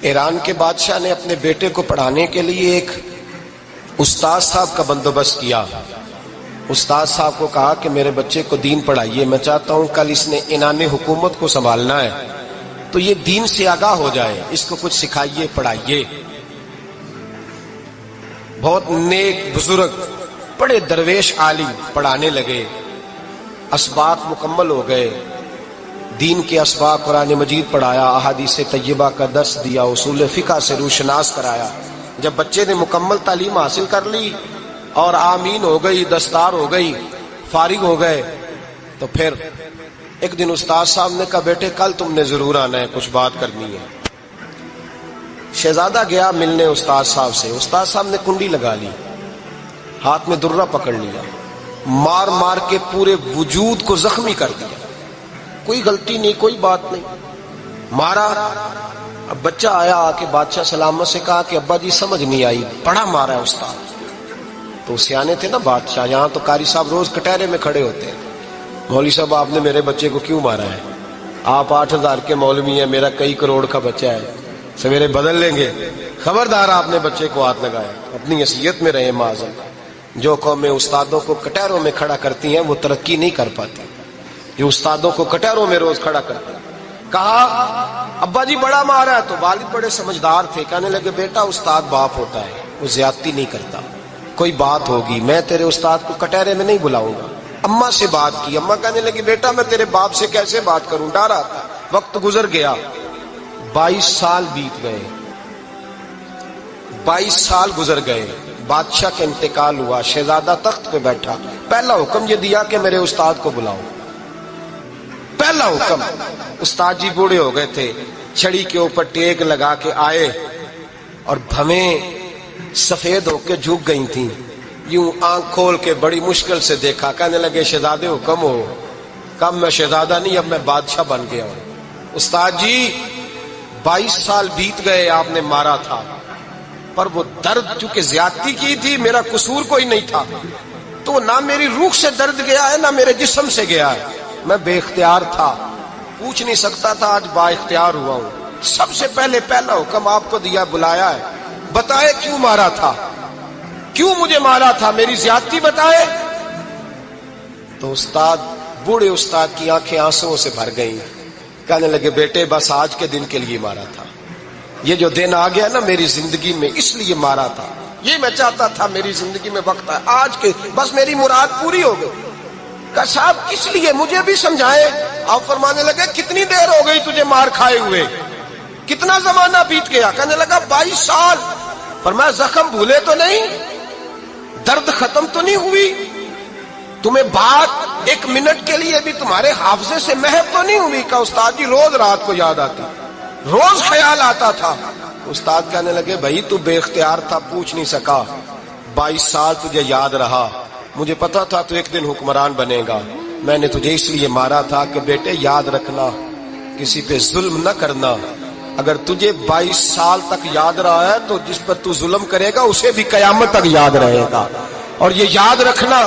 ایران کے بادشاہ نے اپنے بیٹے کو پڑھانے کے لیے ایک استاد صاحب کا بندوبست کیا. استاد صاحب کو کہا کہ میرے بچے کو دین پڑھائیے، میں چاہتا ہوں کل اس نے عنان حکومت کو سنبھالنا ہے تو یہ دین سے آگاہ ہو جائے، اس کو کچھ سکھائیے، پڑھائیے. بہت نیک بزرگ بڑے درویش عالم پڑھانے لگے، اسباق مکمل ہو گئے، دین کے اسباق قرآن مجید پڑھایا، احادیث طیبہ کا درس دیا، اصول فقہ سے روشناس کرایا. جب بچے نے مکمل تعلیم حاصل کر لی اور آمین ہو گئی، دستار ہو گئی، فارغ ہو گئے، تو پھر ایک دن استاد صاحب نے کہا بیٹے کل تم نے ضرور آنا ہے، کچھ بات کرنی ہے. شہزادہ گیا ملنے استاد صاحب سے. استاد صاحب نے کنڈی لگا لی، ہاتھ میں درہ پکڑ لیا، مار مار کے پورے وجود کو زخمی کر دیا. کوئی غلطی نہیں، کوئی بات نہیں، مارا. اب بچہ آیا آ کے بادشاہ سلامت سے کہا کہ ابا جی سمجھ نہیں آئی، بڑا مارا ہے استاد. تو سیانے تھے نا بادشاہ، یہاں تو قاری صاحب روز کٹہرے میں کھڑے ہوتے ہیں، مولوی صاحب آپ نے میرے بچے کو کیوں مارا ہے؟ آپ 8,000 کے مولوی ہیں، میرا کئی کروڑ کا بچہ ہے، سویرے بدل لیں گے. خبردار آپ نے بچے کو ہاتھ لگایا، اپنی حیثیت میں رہے معاذ. جو قومیں استادوں کو کٹہروں میں کھڑا کرتی ہیں وہ ترقی نہیں کر پاتی. جو استادوں کو کٹہروں میں روز کھڑا کرتے ہیں. کہا ابا جی بڑا مارا ہے. تو والد بڑے سمجھدار تھے، کہنے لگے بیٹا استاد باپ ہوتا ہے، وہ زیادتی نہیں کرتا، کوئی بات ہوگی میں تیرے استاد کو کٹہرے میں نہیں بلاؤں گا. اماں سے بات کی، اماں کہنے لگی بیٹا میں تیرے باپ سے کیسے بات کروں، ڈر آتا. وقت گزر گیا، 22 سال بیت گئے، 22 سال گزر گئے. بادشاہ کا انتقال ہوا، شہزادہ تخت پہ بیٹھا. پہلا حکم یہ دیا کہ میرے استاد کو بلاؤ. پہلا حکم. استاد جی بوڑھے ہو گئے تھے، چھڑی کے اوپر ٹیک لگا کے آئے اور بھویں سفید ہو کے جھک گئی تھیں. یوں آنکھ کھول کے بڑی مشکل سے دیکھا، کہنے لگے شہزادے حکم ہو. کم میں شہزادہ نہیں، اب میں بادشاہ بن گیا ہوں. استاد جی 22 سال بیت گئے، آپ نے مارا تھا، پر وہ درد چونکہ زیادتی کی تھی، میرا قصور کوئی نہیں تھا، تو نہ میری روح سے درد گیا ہے نہ میرے جسم سے گیا ہے. میں بے اختیار تھا، پوچھ نہیں سکتا تھا، آج با اختیار ہوا ہوں. سب سے پہلے پہلا حکم آپ کو دیا، بلایا ہے، بتائے کیوں مارا تھا، کیوں مجھے مارا تھا، میری زیادتی بتائے. تو استاد بوڑھے استاد کی آنکھیں آنسوؤں سے بھر گئیں. کہنے لگے بیٹے بس آج کے دن کے لیے مارا تھا، یہ جو دن آ گیا نا میری زندگی میں اس لیے مارا تھا، یہ میں چاہتا تھا میری زندگی میں وقت ہے، آج کے بس میری مراد پوری ہو گئی. کہ صاحب کس لیے، مجھے بھی سمجھائے. آپ فرمانے لگے کتنی دیر ہو گئی تجھے مار کھائے ہوئے، کتنا زمانہ بیت گیا. کہنے لگا 22 سال. فرمایا زخم بھولے تو نہیں، درد ختم تو نہیں ہوئی، تمہیں بات 1 منٹ کے لیے بھی تمہارے حافظے سے محو تو نہیں ہوئی. کہ استاد جی روز رات کو یاد آتی، روز خیال آتا تھا. استاد کہنے لگے بھائی تو بے اختیار تھا، پوچھ نہیں سکا، 22 سال تجھے یاد رہا، مجھے پتا تھا تو ایک دن حکمران بنے گا، میں نے تجھے اس لیے مارا تھا کہ بیٹے یاد رکھنا، کسی پہ ظلم نہ کرنا. اگر تجھے 22 سال تک یاد رہا ہے تو جس پر تو ظلم کرے گا اسے بھی قیامت تک یاد رہے گا. اور یہ یاد رکھنا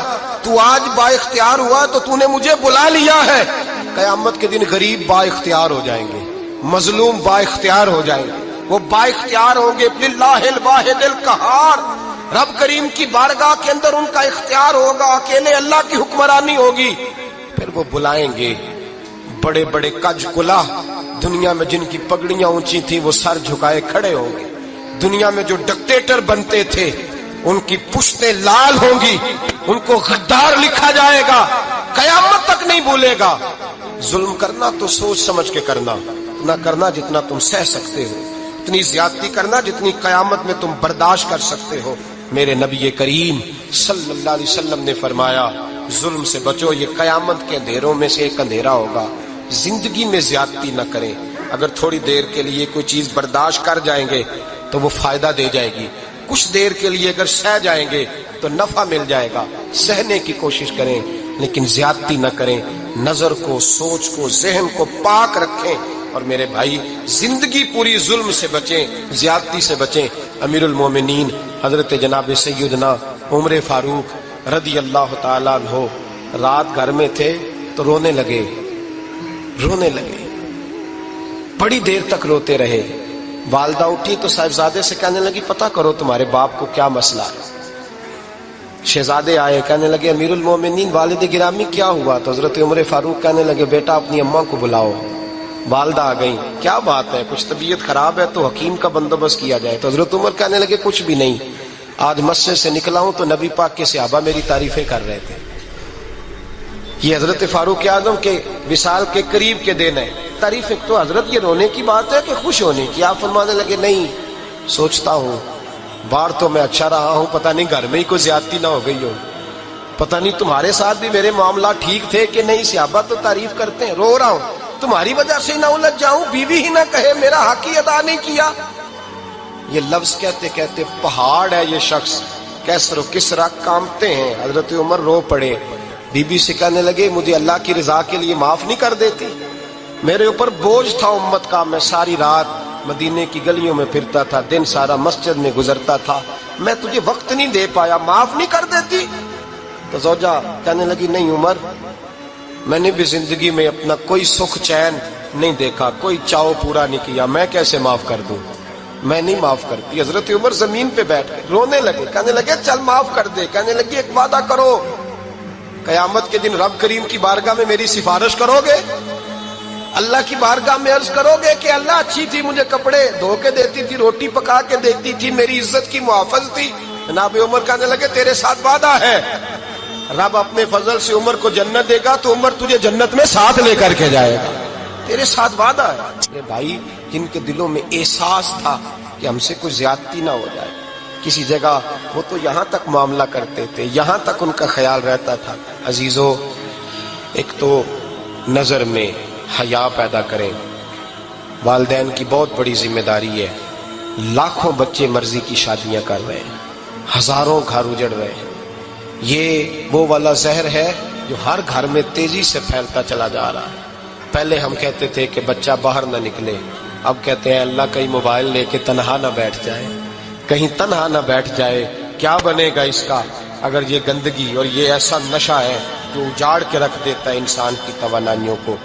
تو آج با اختیار ہوا تو تو نے مجھے بلا لیا ہے، قیامت کے دن غریب با اختیار ہو جائیں گے، مظلوم با اختیار ہو جائیں گے. وہ با اختیار ہوں گے للہ الواحد القہار، رب کریم کی بارگاہ کے اندر ان کا اختیار ہوگا، اکیلے اللہ کی حکمرانی ہوگی. پھر وہ بلائیں گے بڑے بڑے کج کلا، دنیا میں جن کی پگڑیاں اونچی تھی وہ سر جھکائے کھڑے ہوں گے. دنیا میں جو ڈکٹیٹر بنتے تھے ان کی پشتیں لال ہوں گی، ان کو غدار لکھا جائے گا، قیامت تک نہیں بھولے گا. ظلم کرنا تو سوچ سمجھ کے کرنا، اتنا کرنا جتنا تم سہ سکتے ہو، اتنی زیادتی کرنا جتنی قیامت میں تم برداشت کر سکتے ہو. میرے نبی کریم صلی اللہ علیہ وسلم نے فرمایا ظلم سے بچو، یہ قیامت کے اندھیروں میں سے ایک اندھیرا ہوگا. زندگی میں زیادتی نہ کریں. اگر تھوڑی دیر کے لیے کوئی چیز برداشت کر جائیں گے تو وہ فائدہ دے جائے گی، کچھ دیر کے لیے اگر سہ جائیں گے تو نفع مل جائے گا. سہنے کی کوشش کریں لیکن زیادتی نہ کریں. نظر کو، سوچ کو، ذہن کو پاک رکھیں. اور میرے بھائی زندگی پوری ظلم سے بچیں، زیادتی سے بچیں. امیر المومنین حضرت جناب سیدنا عمر فاروق رضی اللہ تعالیٰ عنہ رات گھر میں تھے تو رونے لگے، بڑی دیر تک روتے رہے. والدہ اٹھی تو صاحبزادے سے کہنے لگی پتہ کرو تمہارے باپ کو کیا مسئلہ ہے۔ شہزادے آئے، کہنے لگے امیر المومنین والد گرامی کیا ہوا؟ تو حضرت عمر فاروق کہنے لگے بیٹا اپنی اماں کو بلاؤ۔ والدہ آ گئیں، کیا بات ہے؟ کچھ طبیعت خراب ہے تو حکیم کا بندوبست کیا جائے۔ تو حضرت عمر کہنے لگے کچھ بھی نہیں، آج مسجد سے نکلا ہوں تو نبی پاک کے صحابہ میری تعریفیں کر رہے تھے۔ یہ حضرت فاروق اعظم کے وصال کے قریب کے دن ہے۔ تعریف ایک تو حضرت یہ رونے کی بات ہے کہ خوش ہونے کی؟ آپ فرمانے لگے نہیں، سوچتا ہوں باہر تو میں اچھا رہا ہوں، پتہ نہیں گھر میں ہی کوئی زیادتی نہ ہو گئی ہو، پتہ نہیں تمہارے ساتھ بھی میرے معاملات ٹھیک تھے کہ نہیں، صحابہ تو تعریف کرتے ہیں، رو رہا ہوں تمہاری وجہ سے نہ الجھ جاؤں، بیوی ہی نہ کہے میرا حق ہی ادا نہیں کیا۔ یہ لفظ کہتے کہتے پہاڑ ہے یہ شخص، کیسر و کسرا کانپتے ہیں۔ حضرت عمر رو پڑے، بی بی سے کہنے لگے مجھے اللہ کی رضا کے لیے معاف نہیں کر دیتی؟ میرے اوپر بوجھ تھا امت کا، میں ساری رات مدینے کی گلیوں میں پھرتا تھا، دن سارا مسجد میں گزرتا تھا، میں تجھے وقت نہیں دے پایا، معاف نہیں کر دیتی؟ تو زوجہ کہنے لگی نہیں عمر، میں نے بھی زندگی میں اپنا کوئی سکھ چین نہیں دیکھا، کوئی چاؤ پورا نہیں کیا، میں کیسے معاف کر دوں؟ میں نہیں معاف کرتی۔ حضرت عمر زمین پہ بیٹھ گئے، رونے لگے، کہنے لگے چل معاف کر دے۔ کہنے لگی ایک وعدہ کرو، قیامت کے دن رب کریم کی بارگاہ میں میری سفارش کرو گے؟ اللہ کی بارگاہ میں عرض کرو گے کہ اللہ اچھی تھی، مجھے کپڑے دھو کے دیتی تھی، روٹی پکا کے دیتی تھی، میری عزت کی محافظ تھی؟ جناب عمر کہنے لگے تیرے ساتھ وعدہ ہے، رب اپنے فضل سے عمر کو جنت دے گا تو عمر تجھے جنت میں ساتھ لے کر کے جائے گا، تیرے ساتھ وعدہ ہے۔ میرے بھائی جن کے دلوں میں احساس تھا کہ ہم سے کوئی زیادتی نہ ہو جائے کسی جگہ، وہ تو یہاں تک معاملہ کرتے تھے، یہاں تک ان کا خیال رہتا تھا۔ عزیزو، ایک تو نظر میں حیا پیدا کریں، والدین کی بہت بڑی ذمہ داری ہے۔ لاکھوں بچے مرضی کی شادیاں کر رہے ہیں، ہزاروں گھر اجڑ رہے ہیں، یہ وہ والا زہر ہے جو ہر گھر میں تیزی سے پھیلتا چلا جا رہا ہے۔ پہلے ہم کہتے تھے کہ بچہ باہر نہ نکلے، اب کہتے ہیں اللہ کہیں موبائل لے کے تنہا نہ بیٹھ جائے، کہیں تنہا نہ بیٹھ جائے، کیا بنے گا اس کا اگر یہ گندگی اور یہ ایسا نشہ ہے جو اجاڑ کے رکھ دیتا ہے انسان کی توانائیوں کو۔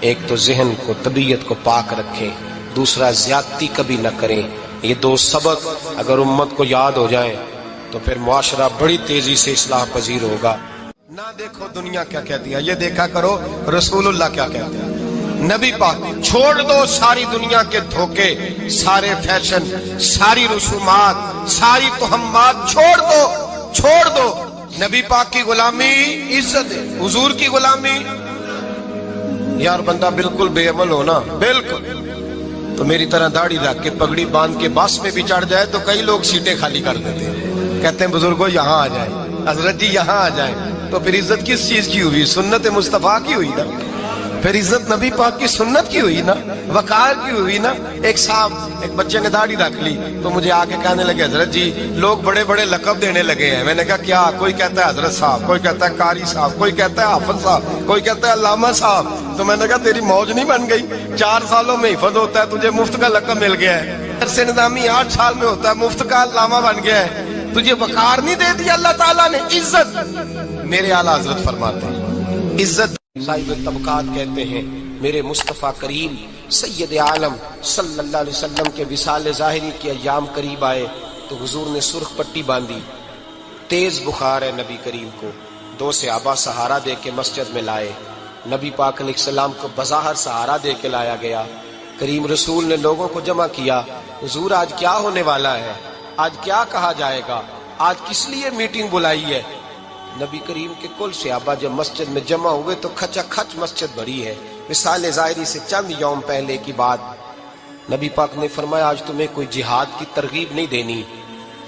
ایک تو ذہن کو، طبیعت کو پاک رکھیں، دوسرا زیادتی کبھی نہ کریں۔ یہ دو سبق اگر امت کو یاد ہو جائیں تو پھر معاشرہ بڑی تیزی سے اصلاح پذیر ہوگا۔ نہ دیکھو دنیا کیا کہتی ہے، یہ دیکھا کرو رسول اللہ کیا کہتے ہیں۔ نبی پاک چھوڑ دو ساری دنیا کے دھوکے، سارے فیشن، ساری رسومات، ساری تہمات چھوڑ دو۔ نبی پاک کی غلامی عزت ہے، حضور کی غلامی۔ یار بندہ بالکل بے عمل ہو نا، بالکل، تو میری طرح داڑھی رکھ کے پگڑی باندھ کے بس میں بھی چڑھ جائے تو کئی لوگ سیٹیں خالی کر دیتے ہیں، کہتے ہیں بزرگوں یہاں آ جائیں، حضرت جی یہاں آ جائیں، تو پھر عزت کس چیز کی ہوئی؟ سنت مصطفیٰ کی ہوئی نا، پھر عزت نبی پاک کی سنت کی ہوئی نا، وقار کی ہوئی نا۔ ایک صاحب، ایک بچے نے داڑھی رکھ لی تو مجھے آ کے کہنے لگے حضرت جی لوگ بڑے بڑے لقب دینے لگے ہیں۔ میں نے کہا کیا؟ کوئی کہتا ہے حضرت صاحب، کوئی کہتا ہے قاری صاحب، کوئی کہتا ہے حافظ صاحب، کوئی کہتا ہے علامہ صاحب۔ تو میں نے کہا تیری موج نہیں بن گئی؟ 4 سالوں میں حفظ ہوتا ہے، تجھے مفت کا لقب مل گیا ہے، درس نظامی 8 سال میں ہوتا ہے، مفت کا علامہ بن گیا ہے، تجھے وقار نہیں دے دیا اللہ تعالیٰ نے؟ عزت، میرے اعلیٰ حضرت فرماتے ہیں عزت صاحب طبقات کہتے ہیں۔ میرے مصطفیٰ کریم سید عالم صلی اللہ علیہ وسلم کے وصال ظاہری کے ایام قریب آئے تو حضور نے سرخ پٹی باندھی، تیز بخار ہے نبی کریم کو، 2 صحابہ سہارا دے کے مسجد میں لائے، نبی پاک علیہ السلام کو بظاہر سہارا دے کے لایا گیا۔ کریم رسول نے لوگوں کو جمع کیا، حضور آج کیا ہونے والا ہے، آج کیا کہا جائے گا، آج کس لیے میٹنگ بلائی ہے؟ نبی کریم کے کل صحابہ جب مسجد میں جمع ہوئے تو کھچا کھچ مسجد بھری ہے۔ وصال ظاہری سے چند یوم پہلے کی بات، نبی پاک نے فرمایا آج تمہیں کوئی جہاد کی ترغیب نہیں دینی،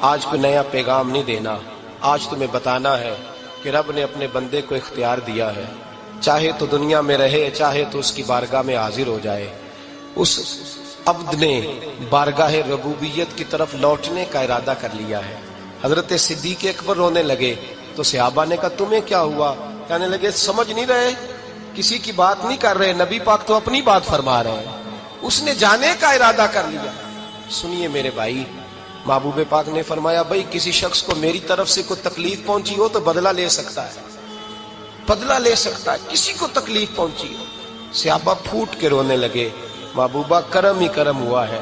آج کوئی نیا پیغام نہیں دینا، آج تمہیں بتانا ہے کہ رب نے اپنے بندے کو اختیار دیا ہے، چاہے تو دنیا میں رہے، چاہے تو اس کی بارگاہ میں حاضر ہو جائے۔ اس عبد نے بارگاہ ربوبیت کی طرف لوٹنے کا ارادہ کر لیا ہے۔ حضرت صدیق اکبر رونے لگے تو صحابہ نے کہا تمہیں کیا ہوا؟ کہنے لگے سمجھ نہیں رہے، کسی کی بات نہیں کر رہے، نبی پاک تو اپنی بات فرما رہے ہیں، اس نے جانے کا ارادہ کر لیا۔ سنیے میرے بھائی، محبوب پاک نے فرمایا بھائی کسی شخص کو میری طرف سے کوئی تکلیف پہنچی ہو تو بدلہ لے سکتا ہے، بدلہ لے سکتا ہے، کسی کو تکلیف پہنچی ہو۔ صحابہ پھوٹ کے رونے لگے، محبوبہ کرم ہی کرم ہوا ہے،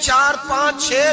4 5 6